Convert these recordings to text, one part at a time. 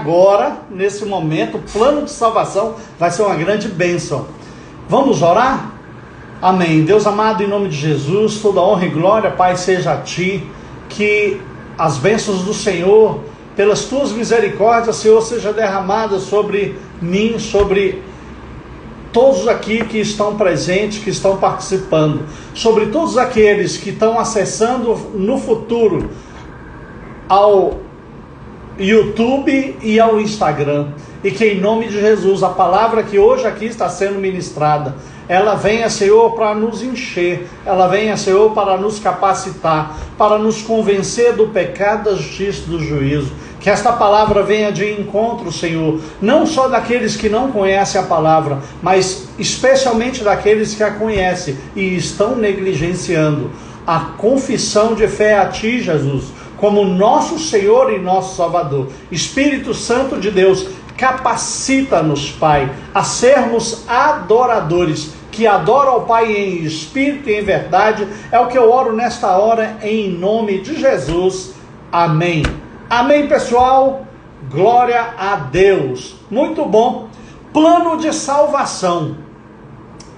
Agora, nesse momento, o plano de salvação vai ser uma grande bênção. Vamos orar? Amém. Deus amado, em nome de Jesus, toda honra e glória, Pai, seja a Ti. Que as bênçãos do Senhor, pelas Tuas misericórdias, Senhor, seja derramada sobre mim, sobre todos aqui que estão presentes, que estão participando, sobre todos aqueles que estão acessando no futuro ao YouTube e ao Instagram, e que em nome de Jesus, a palavra que hoje aqui está sendo ministrada, ela venha, Senhor, para nos encher, ela venha, Senhor, para nos capacitar, para nos convencer do pecado, da justiça e do juízo. Que esta palavra venha de encontro, Senhor, não só daqueles que não conhecem a palavra, mas especialmente daqueles que a conhecem e estão negligenciando a confissão de fé a Ti, Jesus, como nosso Senhor e nosso Salvador. Espírito Santo de Deus, capacita-nos, Pai, a sermos adoradores, que adoram ao Pai em espírito e em verdade. É o que eu oro nesta hora, em nome de Jesus. Amém. Amém, pessoal. Glória a Deus. Muito bom. Plano de salvação.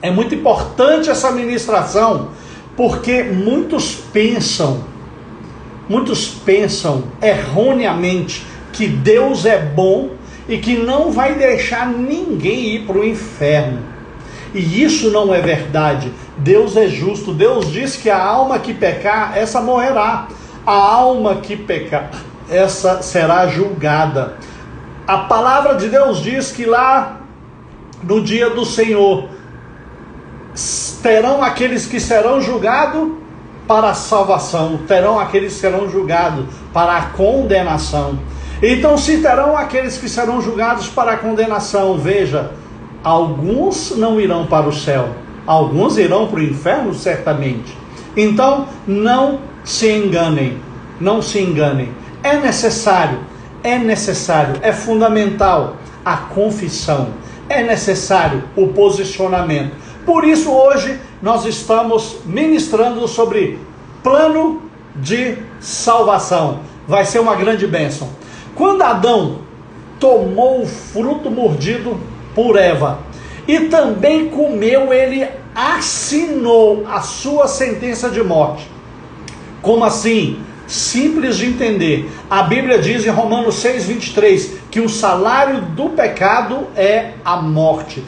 É muito importante essa ministração, porque muitos pensam erroneamente que Deus é bom e que não vai deixar ninguém ir para o inferno. E isso não é verdade. Deus é justo. Deus diz que a alma que pecar, essa morrerá. A alma que pecar, essa será julgada. A palavra de Deus diz que lá no dia do Senhor terão aqueles que serão julgados para a salvação, terão aqueles que serão julgados para a condenação. Então, se terão aqueles que serão julgados para a condenação, veja, alguns não irão para o céu, alguns irão para o inferno, certamente. Então, não se enganem, é necessário, é fundamental a confissão, é necessário o posicionamento. Por isso, hoje, nós estamos ministrando sobre plano de salvação. Vai ser uma grande bênção. Quando Adão tomou o fruto mordido por Eva e também comeu, ele assinou a sua sentença de morte. Como assim? Simples de entender. A Bíblia diz em Romanos 6:23 que o salário do pecado é a morte.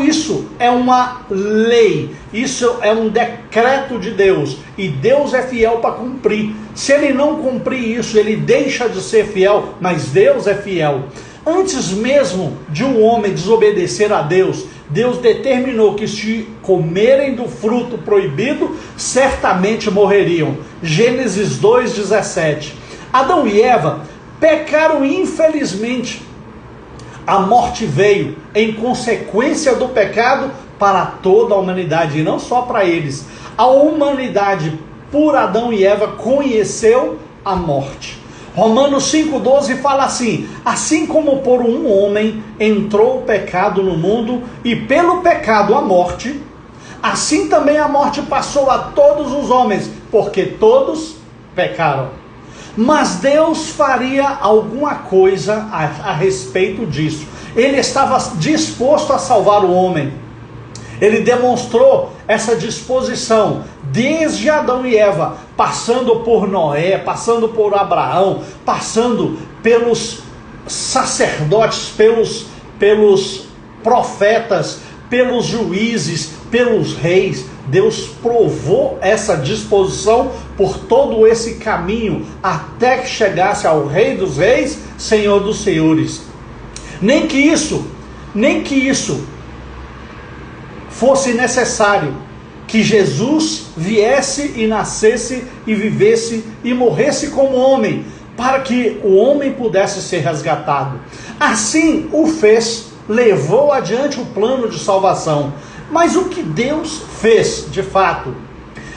Isso é uma lei, isso é um decreto de Deus, e Deus é fiel para cumprir. Se Ele não cumprir isso, Ele deixa de ser fiel, mas Deus é fiel. Antes mesmo de um homem desobedecer a Deus, Deus determinou que se comerem do fruto proibido, certamente morreriam. Gênesis 2:17. Adão e Eva pecaram infelizmente. A morte veio em consequência do pecado para toda a humanidade, e não só para eles. A humanidade, por Adão e Eva, conheceu a morte. Romanos 5:12 fala assim: assim como por um homem entrou o pecado no mundo, e pelo pecado a morte, assim também a morte passou a todos os homens, porque todos pecaram. Mas Deus faria alguma coisa a respeito disso. Ele estava disposto a salvar o homem. Ele demonstrou essa disposição desde Adão e Eva, passando por Noé, passando por Abraão, passando pelos sacerdotes, pelos profetas, pelos juízes, pelos reis. Deus provou essa disposição por todo esse caminho, até que chegasse ao Rei dos Reis, Senhor dos Senhores. Nem que isso fosse necessário, que Jesus viesse e nascesse e vivesse e morresse como homem, para que o homem pudesse ser resgatado. Assim o fez, levou adiante o plano de salvação. Mas o que Deus fez de fato?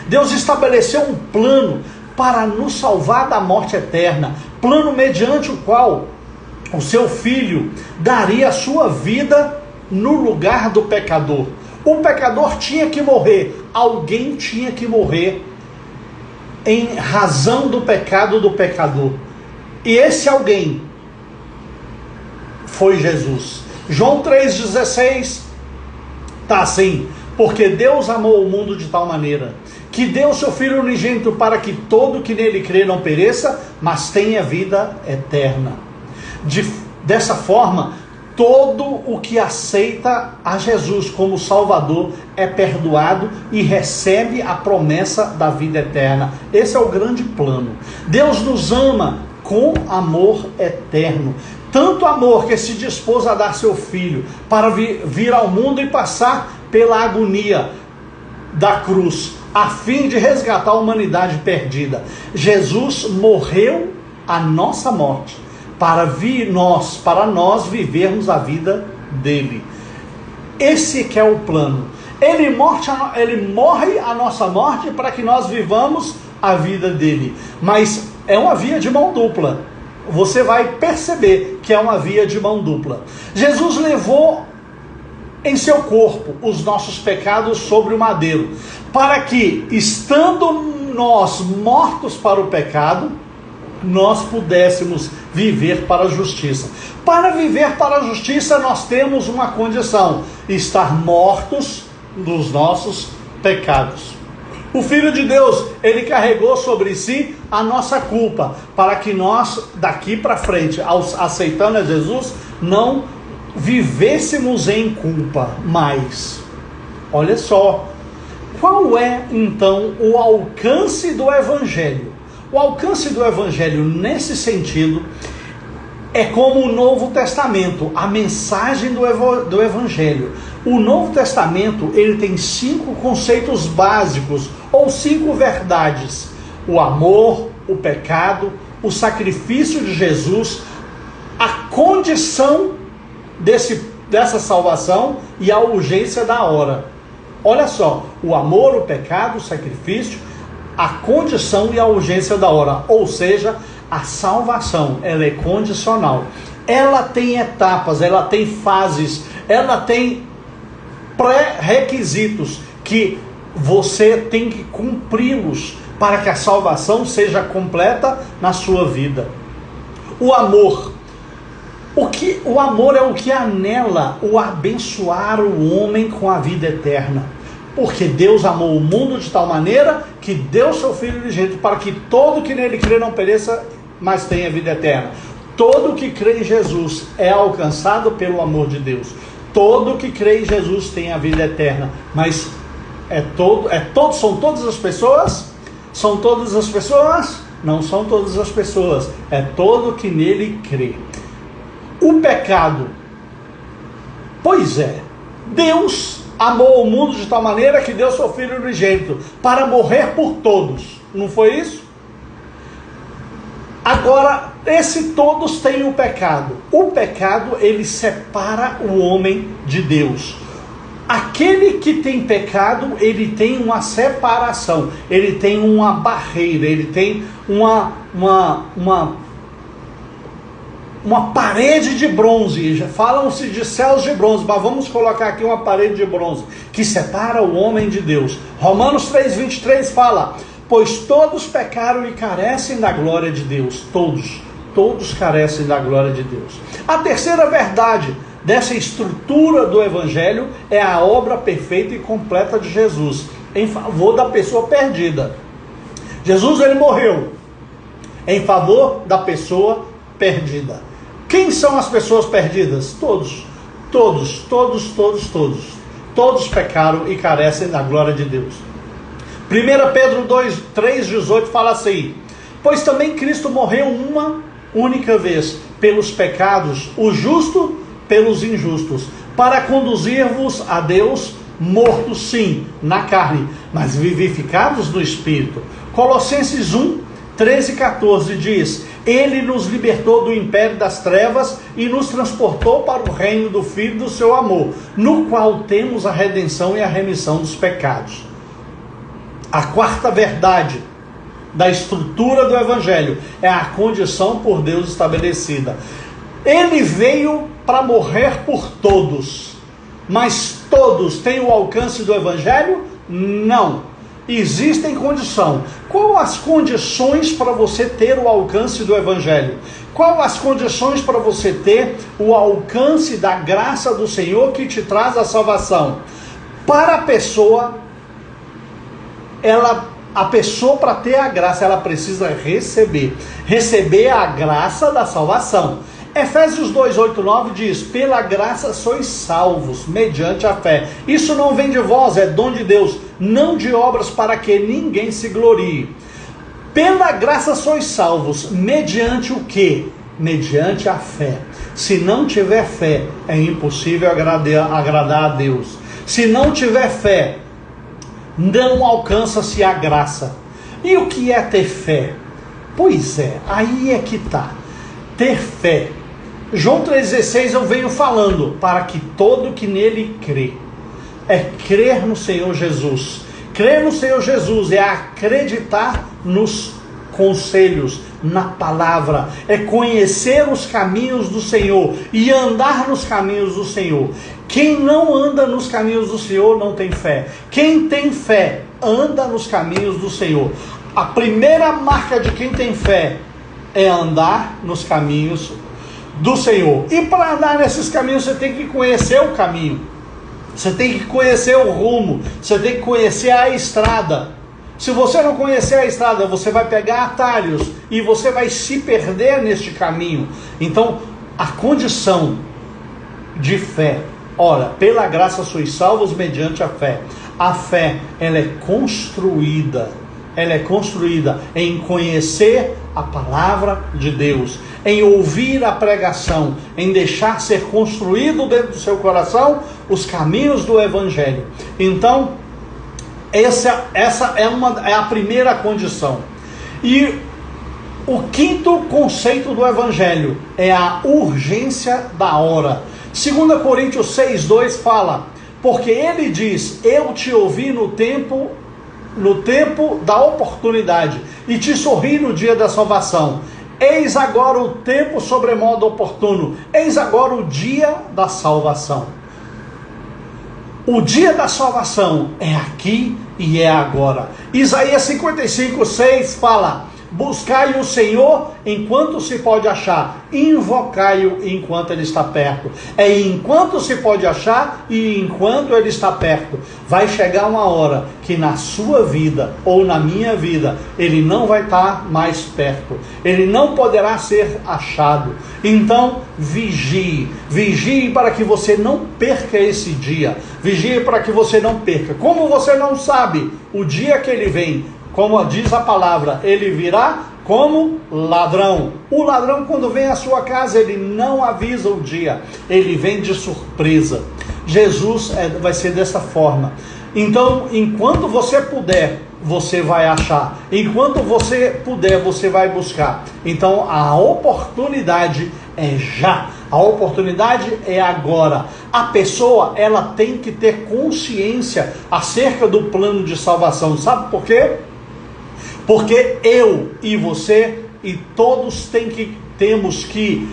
Deus estabeleceu um plano para nos salvar da morte eterna, plano mediante o qual o seu Filho daria a sua vida no lugar do pecador. O pecador tinha que morrer, alguém tinha que morrer em razão do pecado do pecador. E esse alguém foi Jesus. João 3,16 está assim: porque Deus amou o mundo de tal maneira que deu seu Filho unigênito para que todo que nele crê não pereça, mas tenha vida eterna. Dessa forma, todo o que aceita a Jesus como Salvador é perdoado e recebe a promessa da vida eterna. Esse é o grande plano. Deus nos ama com amor eterno. Tanto amor que se dispôs a dar seu Filho para vir ao mundo e passar pela agonia da cruz, a fim de resgatar a humanidade perdida. Jesus morreu a nossa morte para nós vivermos a vida dele. Esse que é o plano. Ele morre a nossa morte para que nós vivamos a vida dele. Mas é uma via de mão dupla. Você vai perceber que é uma via de mão dupla. Jesus levou em seu corpo os nossos pecados sobre o madeiro, para que, estando nós mortos para o pecado, nós pudéssemos viver para a justiça. Para viver para a justiça, nós temos uma condição: estar mortos dos nossos pecados. O Filho de Deus, ele carregou sobre si a nossa culpa, para que nós, daqui para frente, aceitando a Jesus, não vivêssemos em culpa mais. Olha só, qual é então o alcance do Evangelho? O alcance do Evangelho, nesse sentido, é como o Novo Testamento, a mensagem do Evangelho. O Novo Testamento, ele tem 5 conceitos básicos, ou 5 verdades: o amor, o pecado, o sacrifício de Jesus, a condição dessa salvação e a urgência da hora. Olha só, o amor, o pecado, o sacrifício, a condição e a urgência da hora. Ou seja, a salvação, ela é condicional. Ela tem etapas, ela tem fases, ela tem pré-requisitos que você tem que cumpri-los para que a salvação seja completa na sua vida. O amor. O amor é o que anela o abençoar o homem com a vida eterna. Porque Deus amou o mundo de tal maneira que deu seu Filho unigênito para que todo que nele crê não pereça, mas tenha vida eterna. Todo que crê em Jesus é alcançado pelo amor de Deus. Todo que crê em Jesus tem a vida eterna. Mas são todas as pessoas? São todas as pessoas? Não são todas as pessoas. É todo que nele crê. O pecado. Pois é, Deus amou o mundo de tal maneira que deu seu Filho unigênito para morrer por todos. Não foi isso? Agora, todos têm o pecado. O pecado, ele separa o homem de Deus. Aquele que tem pecado, ele tem uma separação, ele tem uma barreira, ele tem uma parede de bronze. Falam-se de céus de bronze, mas vamos colocar aqui uma parede de bronze que separa o homem de Deus. Romanos 3,23 fala: pois todos pecaram e carecem da glória de Deus. Todos carecem da glória de Deus. A terceira verdade dessa estrutura do Evangelho é a obra perfeita e completa de Jesus em favor da pessoa perdida. Jesus, ele morreu em favor da pessoa perdida. Quem são as pessoas perdidas? Todos pecaram e carecem da glória de Deus. 1 Pedro 3,18 fala assim: pois também Cristo morreu uma única vez pelos pecados, o justo pelos injustos, para conduzir-vos a Deus, mortos sim, na carne, mas vivificados no Espírito. Colossenses 1, 13 e 14 diz: ele nos libertou do império das trevas e nos transportou para o reino do Filho do seu amor, no qual temos a redenção e a remissão dos pecados. A quarta verdade da estrutura do Evangelho é a condição por Deus estabelecida. Ele veio para morrer por todos, mas todos têm o alcance do Evangelho? Não. existem condições. Qual as condições para você ter o alcance do Evangelho? Qual as condições para você ter o alcance da graça do Senhor que te traz a salvação? Para a pessoa, a pessoa para ter a graça, ela precisa receber a graça da salvação. Efésios 2, 8, 9 diz: pela graça sois salvos, mediante a fé. Isso não vem de vós, é dom de Deus, não de obras para que ninguém se glorie. Pela graça sois salvos, mediante o quê? Mediante a fé. Se não tiver fé, é impossível agradar a Deus. Se não tiver fé, não alcança-se a graça. E o que é ter fé? Pois é, aí é que está. Ter fé. João 3,16 eu venho falando, para que todo que nele crê. É crer no Senhor Jesus. Crer no Senhor Jesus é acreditar nos conselhos, na palavra, é conhecer os caminhos do Senhor e andar nos caminhos do Senhor. Quem não anda nos caminhos do Senhor não tem fé. Quem tem fé anda nos caminhos do Senhor. A primeira marca de quem tem fé é andar nos caminhos do Senhor. E para andar nesses caminhos você tem que conhecer o caminho. Você tem que conhecer o rumo. Você tem que conhecer a estrada. Se você não conhecer a estrada, você vai pegar atalhos e você vai se perder neste caminho. Então, a condição de fé, ora, pela graça sois salvos mediante a fé. A fé, ela é construída em conhecer a palavra de Deus, em ouvir a pregação, em deixar ser construído dentro do seu coração os caminhos do Evangelho. Então, essa é a primeira condição. E o quinto conceito do Evangelho é a urgência da hora. 2 Coríntios 6,2 fala: porque ele diz, eu te ouvi no tempo da oportunidade, e te sorri no dia da salvação. Eis agora o tempo sobremodo oportuno, eis agora o dia da salvação. O dia da salvação é aqui e é agora. Isaías 55:6 fala: buscai o Senhor enquanto se pode achar, invocai-o enquanto ele está perto. É enquanto se pode achar e enquanto ele está perto. Vai chegar uma hora que na sua vida ou na minha vida ele não vai estar mais perto, ele não poderá ser achado. Então vigie para que você não perca esse dia, vigie para que você não perca. Como você não sabe o dia que ele vem, como diz a palavra, ele virá como ladrão. O ladrão, quando vem à sua casa, ele não avisa o dia, ele vem de surpresa. Jesus vai ser dessa forma. Então, enquanto você puder, você vai achar. Enquanto você puder, você vai buscar. Então, a oportunidade é já. A oportunidade é agora. A pessoa, ela tem que ter consciência acerca do plano de salvação. Sabe por quê? Porque eu e você e todos temos que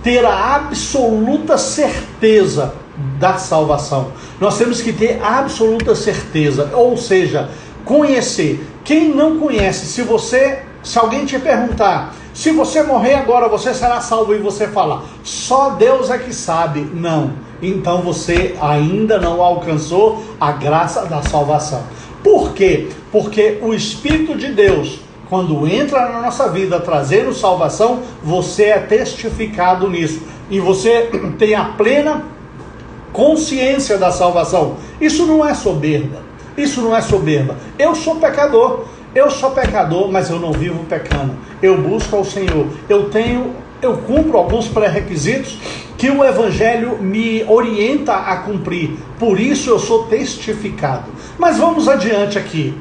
ter a absoluta certeza da salvação. Nós temos que ter absoluta certeza, ou seja, conhecer. Quem não conhece, se alguém te perguntar, se você morrer agora, você será salvo, e você falar, só Deus é que sabe, não, então você ainda não alcançou a graça da salvação. Por quê? Porque o Espírito de Deus, quando entra na nossa vida trazendo salvação, você é testificado nisso. E você tem a plena consciência da salvação. Isso não é soberba. Isso não é soberba. Eu sou pecador, mas eu não vivo pecando. Eu busco ao Senhor. Eu cumpro alguns pré-requisitos que o Evangelho me orienta a cumprir. Por isso eu sou testificado. Mas vamos adiante aqui.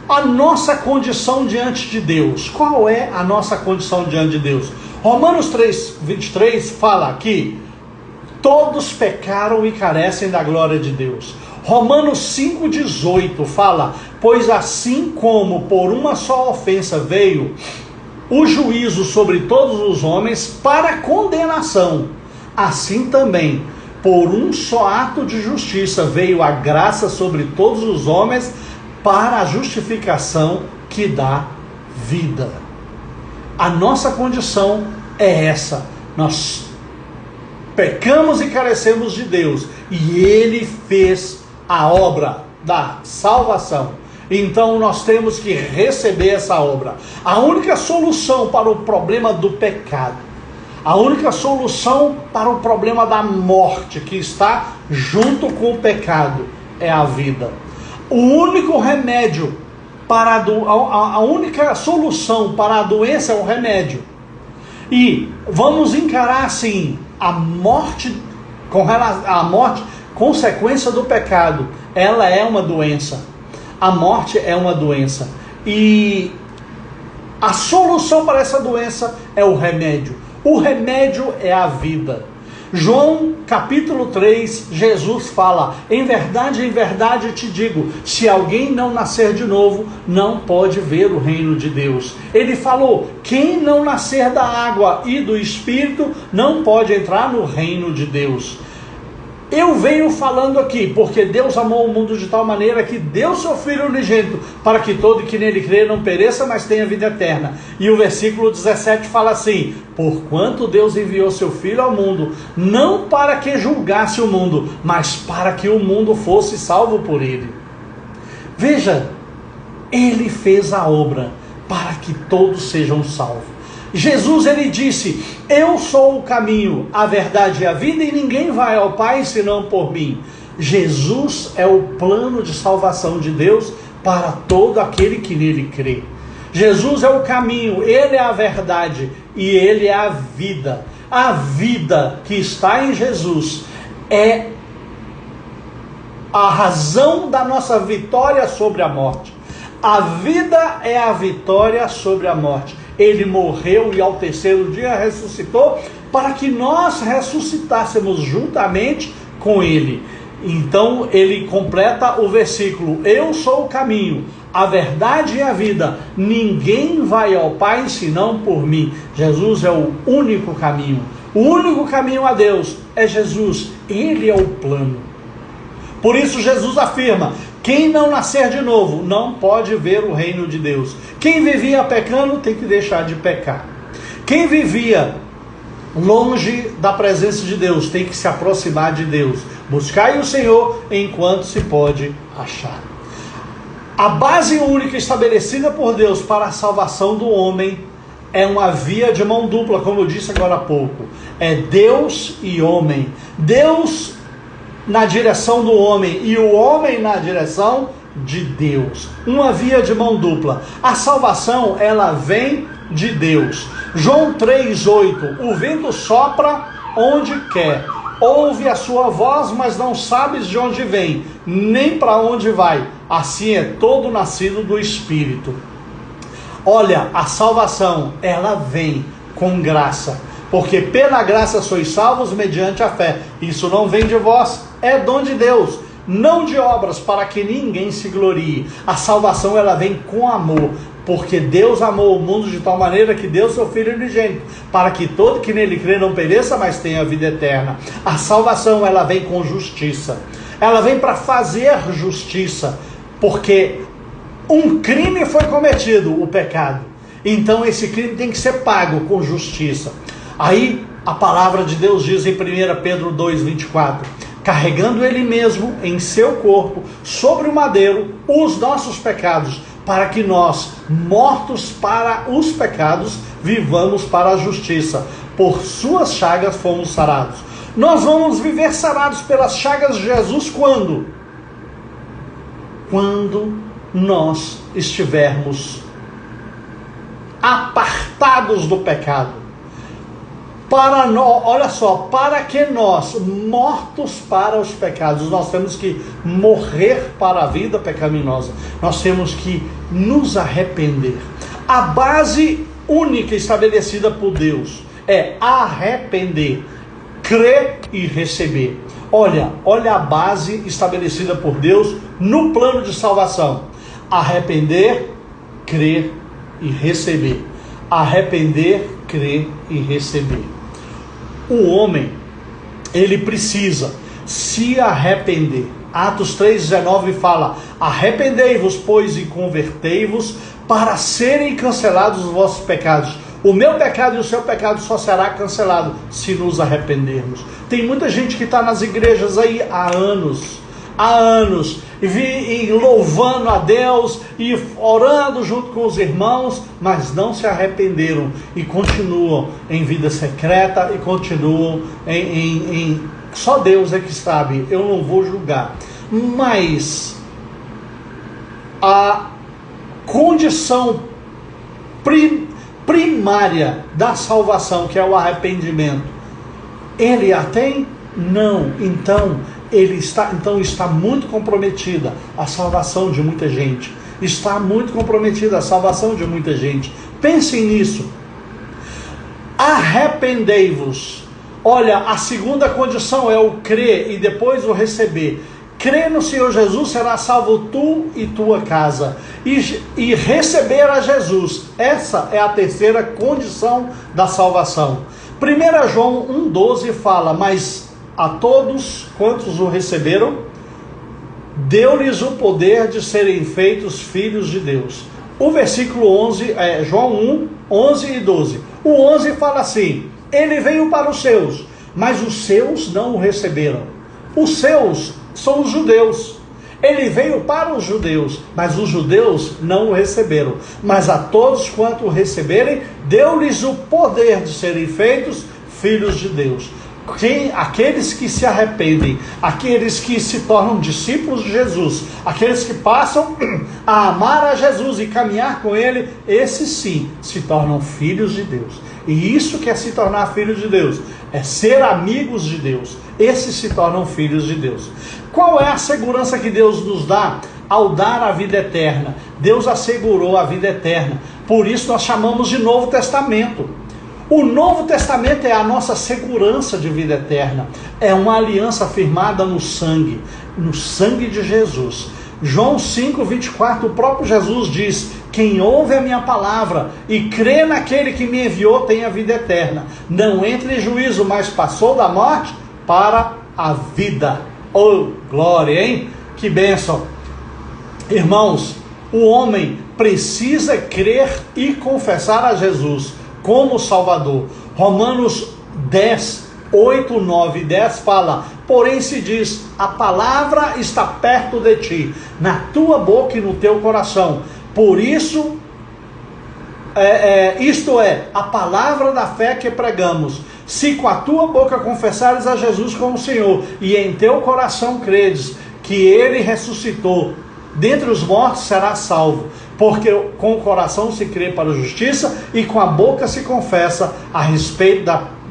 A nossa condição diante de Deus. Qual é a nossa condição diante de Deus? Romanos 3:23 fala aqui: todos pecaram e carecem da glória de Deus. Romanos 5:18 fala: pois assim como por uma só ofensa veio o juízo sobre todos os homens para condenação, assim também por um só ato de justiça veio a graça sobre todos os homens para a justificação que dá vida. A nossa condição é essa. Nós pecamos e carecemos de Deus, e Ele fez a obra da salvação. Então nós temos que receber essa obra. A única solução para o problema do pecado, a única solução para o problema da morte que está junto com o pecado é a vida. O único remédio para a única solução para a doença é o remédio. E vamos encarar assim, a morte, consequência do pecado, ela é uma doença. A morte é uma doença. E a solução para essa doença é o remédio. O remédio é a vida. João capítulo 3, Jesus fala: em verdade te digo, se alguém não nascer de novo, não pode ver o reino de Deus. Ele falou: quem não nascer da água e do Espírito, não pode entrar no reino de Deus. Eu venho falando aqui, porque Deus amou o mundo de tal maneira que deu seu Filho unigênito, para que todo que nele crê não pereça, mas tenha vida eterna. E o versículo 17 fala assim: porquanto Deus enviou seu Filho ao mundo, não para que julgasse o mundo, mas para que o mundo fosse salvo por ele. Veja, ele fez a obra para que todos sejam salvos. Jesus, ele disse: eu sou o caminho, a verdade e a vida, e ninguém vai ao Pai senão por mim. Jesus é o plano de salvação de Deus para todo aquele que nele crê. Jesus é o caminho, ele é a verdade e ele é a vida. A vida que está em Jesus é a razão da nossa vitória sobre a morte. A vida é a vitória sobre a morte. Ele morreu e ao terceiro dia ressuscitou para que nós ressuscitássemos juntamente com ele. Então ele completa o versículo: eu sou o caminho, a verdade e a vida, ninguém vai ao Pai senão por mim. Jesus é o único caminho. O único caminho a Deus é Jesus. Ele é o plano. Por isso Jesus afirma: quem não nascer de novo não pode ver o reino de Deus. Quem vivia pecando tem que deixar de pecar. Quem vivia longe da presença de Deus tem que se aproximar de Deus. Buscai o Senhor enquanto se pode achar. A base única estabelecida por Deus para a salvação do homem é uma via de mão dupla, como eu disse agora há pouco. É Deus e homem. Deus na direção do homem e o homem na direção de Deus. Uma via de mão dupla. A salvação, ela vem de Deus. João 3,8: o vento sopra onde quer, ouve a sua voz, mas não sabes de onde vem, nem para onde vai. Assim é todo nascido do Espírito. Olha, a salvação, ela vem com graça. Porque pela graça sois salvos mediante a fé. Isso não vem de vós, é dom de Deus, não de obras, para que ninguém se glorie. A salvação, ela vem com amor, porque Deus amou o mundo de tal maneira que deu seu Filho unigênito, para que todo que nele crê não pereça, mas tenha vida eterna. A salvação, ela vem com justiça. Ela vem para fazer justiça, porque um crime foi cometido, o pecado. Então esse crime tem que ser pago com justiça. Aí a palavra de Deus diz em 1 Pedro 2,24: carregando ele mesmo em seu corpo, sobre o madeiro, os nossos pecados, para que nós, mortos para os pecados, vivamos para a justiça. Por suas chagas fomos sarados. Nós vamos viver sarados pelas chagas de Jesus quando? Quando nós estivermos apartados do pecado. Para nós, olha só, para que nós, mortos para os pecados, nós temos que morrer para a vida pecaminosa. Nós temos que nos arrepender. A base única estabelecida por Deus é arrepender, crer e receber. Olha a base estabelecida por Deus no plano de salvação: arrepender, crer e receber. Arrepender, crer e receber. O homem, ele precisa se arrepender. Atos 3,19 fala: arrependei-vos, pois, e convertei-vos, para serem cancelados os vossos pecados. O meu pecado e o seu pecado só será cancelado se nos arrependermos. Tem muita gente que está nas igrejas aí há anos, e louvando a Deus e orando junto com os irmãos, mas não se arrependeram e continuam em vida secreta e continuam só Deus é que sabe, eu não vou julgar. Mas a condição primária da salvação, que é o arrependimento, ele a tem? Não. Então está muito comprometida a salvação de muita gente. Está muito comprometida a salvação de muita gente. Pensem nisso. Arrependei-vos. Olha, a segunda condição é o crer e depois o receber. Crer no Senhor Jesus, será salvo tu e tua casa. E receber a Jesus. Essa é a terceira condição da salvação. 1 João 1,12 fala: mas a todos quantos o receberam, deu-lhes o poder de serem feitos filhos de Deus. O versículo 11 é João 1, 11 e 12. O 11 fala assim: ele veio para os seus, mas os seus não o receberam. Os seus são os judeus. Ele veio para os judeus, mas os judeus não o receberam. Mas a todos quanto o receberem, deu-lhes o poder de serem feitos filhos de Deus. Aqueles que se arrependem, aqueles que se tornam discípulos de Jesus, aqueles que passam a amar a Jesus e caminhar com Ele, esses sim se tornam filhos de Deus. E isso que é se tornar filho de Deus, é ser amigos de Deus. Esses se tornam filhos de Deus. Qual é a segurança que Deus nos dá ao dar a vida eterna? Deus assegurou a vida eterna. Por isso nós chamamos de Novo Testamento. O Novo Testamento é a nossa segurança de vida eterna. É uma aliança firmada no sangue de Jesus. João 5,24, o próprio Jesus diz: quem ouve a minha palavra e crê naquele que me enviou tem a vida eterna. Não entra em juízo, mas passou da morte para a vida. Oh, glória, hein? Que bênção! Irmãos, o homem precisa crer e confessar a Jesus como Salvador. Romanos 10, 8, 9 e 10 fala: porém se diz, a palavra está perto de ti, na tua boca e no teu coração. Por isso, isto é, a palavra da fé que pregamos. Se com a tua boca confessares a Jesus como Senhor, e em teu coração credes que Ele ressuscitou dentre os mortos, serás salvo. Porque com o coração se crê para a justiça, e com a boca se confessa a respeito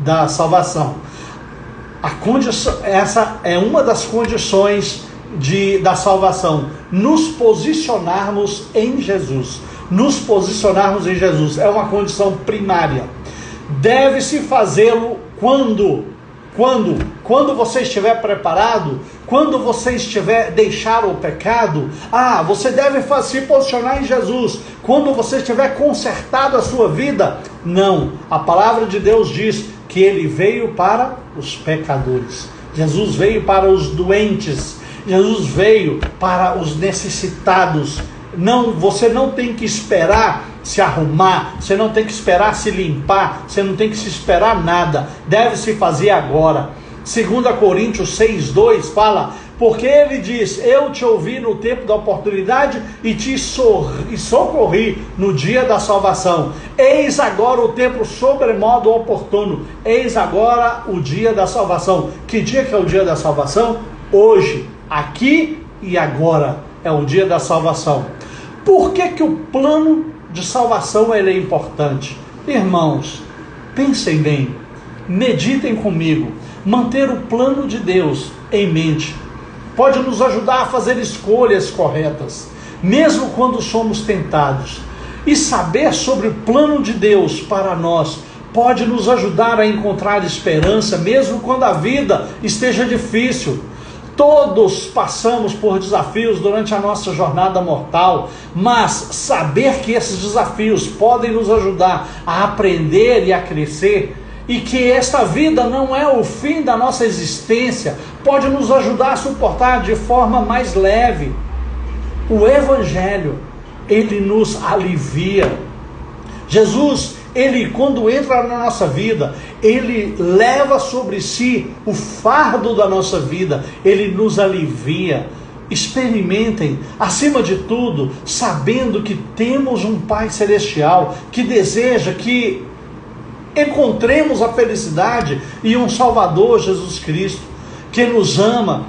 da salvação. Essa é uma das condições da salvação. Nos posicionarmos em Jesus. Nos posicionarmos em Jesus é uma condição primária. Deve-se fazê-lo quando você estiver preparado, quando você estiver deixar o pecado. Você deve se posicionar em Jesus quando você estiver consertado a sua vida. Não, a palavra de Deus diz que Ele veio para os pecadores. Jesus veio para os doentes. Jesus veio para os necessitados. Não, você não tem que esperar se arrumar, você não tem que esperar se limpar, você não tem que se esperar nada, deve se fazer agora. 2 Coríntios 6,2 fala: porque ele diz, eu te ouvi no tempo da oportunidade e te socorri no dia da salvação. Eis agora o tempo sobremodo oportuno, eis agora o dia da salvação. Que dia que é o dia da salvação? Hoje, aqui e agora é o dia da salvação. Por que o plano de salvação ele é importante? Irmãos, pensem bem, meditem comigo. Manter o plano de Deus em mente pode nos ajudar a fazer escolhas corretas, mesmo quando somos tentados. E saber sobre o plano de Deus para nós pode nos ajudar a encontrar esperança, mesmo quando a vida esteja difícil. Todos passamos por desafios durante a nossa jornada mortal, mas saber que esses desafios podem nos ajudar a aprender e a crescer e que esta vida não é o fim da nossa existência, pode nos ajudar a suportar de forma mais leve. O Evangelho, ele nos alivia. Jesus, ele quando entra na nossa vida, ele leva sobre si o fardo da nossa vida, ele nos alivia. Experimentem, acima de tudo, sabendo que temos um Pai Celestial que deseja que encontremos a felicidade e um Salvador, Jesus Cristo, que nos ama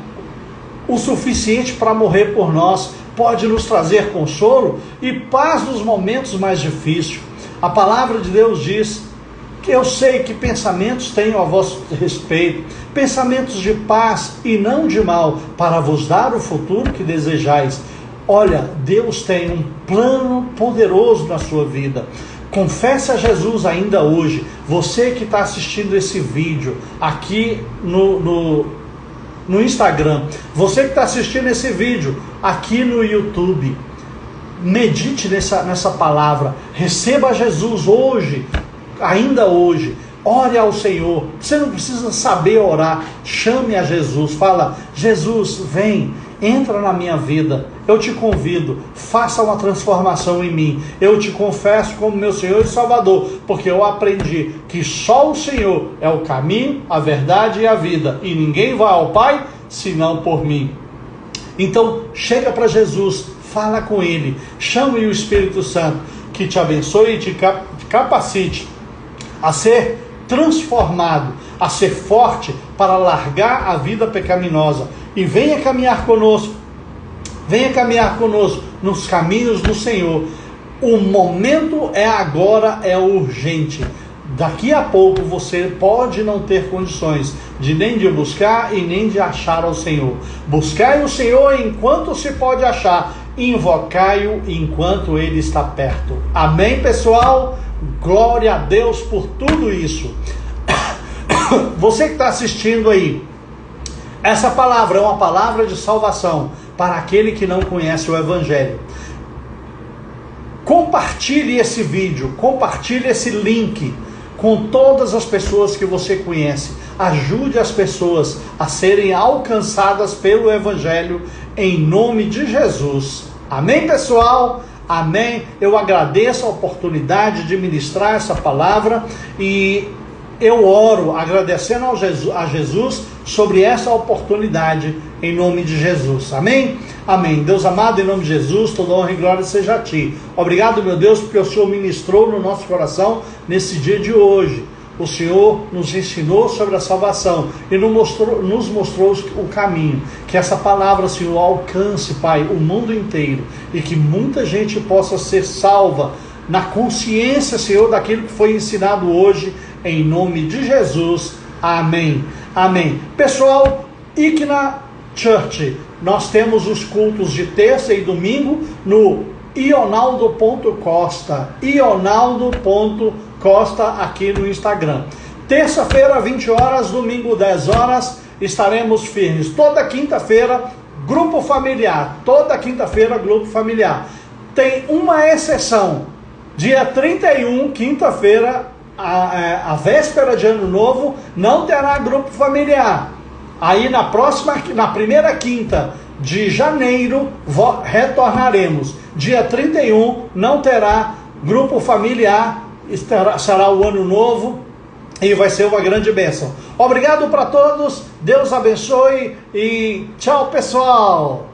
o suficiente para morrer por nós, pode nos trazer consolo e paz nos momentos mais difíceis. A palavra de Deus diz que eu sei que pensamentos tenho a vosso respeito, pensamentos de paz e não de mal, para vos dar o futuro que desejais. Olha, Deus tem um plano poderoso na sua vida. Confesse a Jesus ainda hoje. Você que está assistindo esse vídeo aqui no Instagram, você que está assistindo esse vídeo aqui no YouTube, medite nessa palavra, receba Jesus hoje, ainda hoje, ore ao Senhor. Você não precisa saber orar, chame a Jesus, fala: Jesus, vem, entra na minha vida, eu te convido, faça uma transformação em mim, eu te confesso como meu Senhor e Salvador, porque eu aprendi que só o Senhor é o caminho, a verdade e a vida, e ninguém vai ao Pai senão por mim. Então chega para Jesus, fala com Ele, chame o Espírito Santo, que te abençoe e te capacite a ser transformado, a ser forte para largar a vida pecaminosa, e venha caminhar conosco nos caminhos do Senhor. O momento é agora, é urgente. Daqui a pouco você pode não ter condições de nem de buscar e nem de achar ao Senhor. Buscai o Senhor enquanto se pode achar, invocai-o enquanto Ele está perto. Amém, pessoal? Glória a Deus por tudo isso. Você que está assistindo aí, essa palavra é uma palavra de salvação para aquele que não conhece o Evangelho. Compartilhe esse vídeo, compartilhe esse link com todas as pessoas que você conhece. Ajude as pessoas a serem alcançadas pelo Evangelho em nome de Jesus. Amém, pessoal? Amém. Eu agradeço a oportunidade de ministrar essa palavra e eu oro agradecendo a Jesus sobre essa oportunidade em nome de Jesus. Amém? Amém. Deus amado, em nome de Jesus, toda honra e glória seja a Ti. Obrigado, meu Deus, porque o Senhor ministrou no nosso coração nesse dia de hoje. O Senhor nos ensinou sobre a salvação e nos mostrou o caminho. Que essa palavra, Senhor, alcance, Pai, o mundo inteiro e que muita gente possa ser salva na consciência, Senhor, daquilo que foi ensinado hoje, em nome de Jesus. Amém. Amém. Pessoal, Icna Church, nós temos os cultos de terça e domingo no ionaldo.costa, ionaldo.costa aqui no Instagram. Terça-feira, 20 horas, domingo, 10 horas, estaremos firmes. Toda quinta-feira, grupo familiar. Toda quinta-feira, grupo familiar. Tem uma exceção. Dia 31, quinta-feira, a véspera de Ano Novo, não terá grupo familiar. Aí na primeira quinta de janeiro, retornaremos. Dia 31 não terá grupo familiar, será o Ano Novo e vai ser uma grande bênção. Obrigado para todos, Deus abençoe e tchau, pessoal!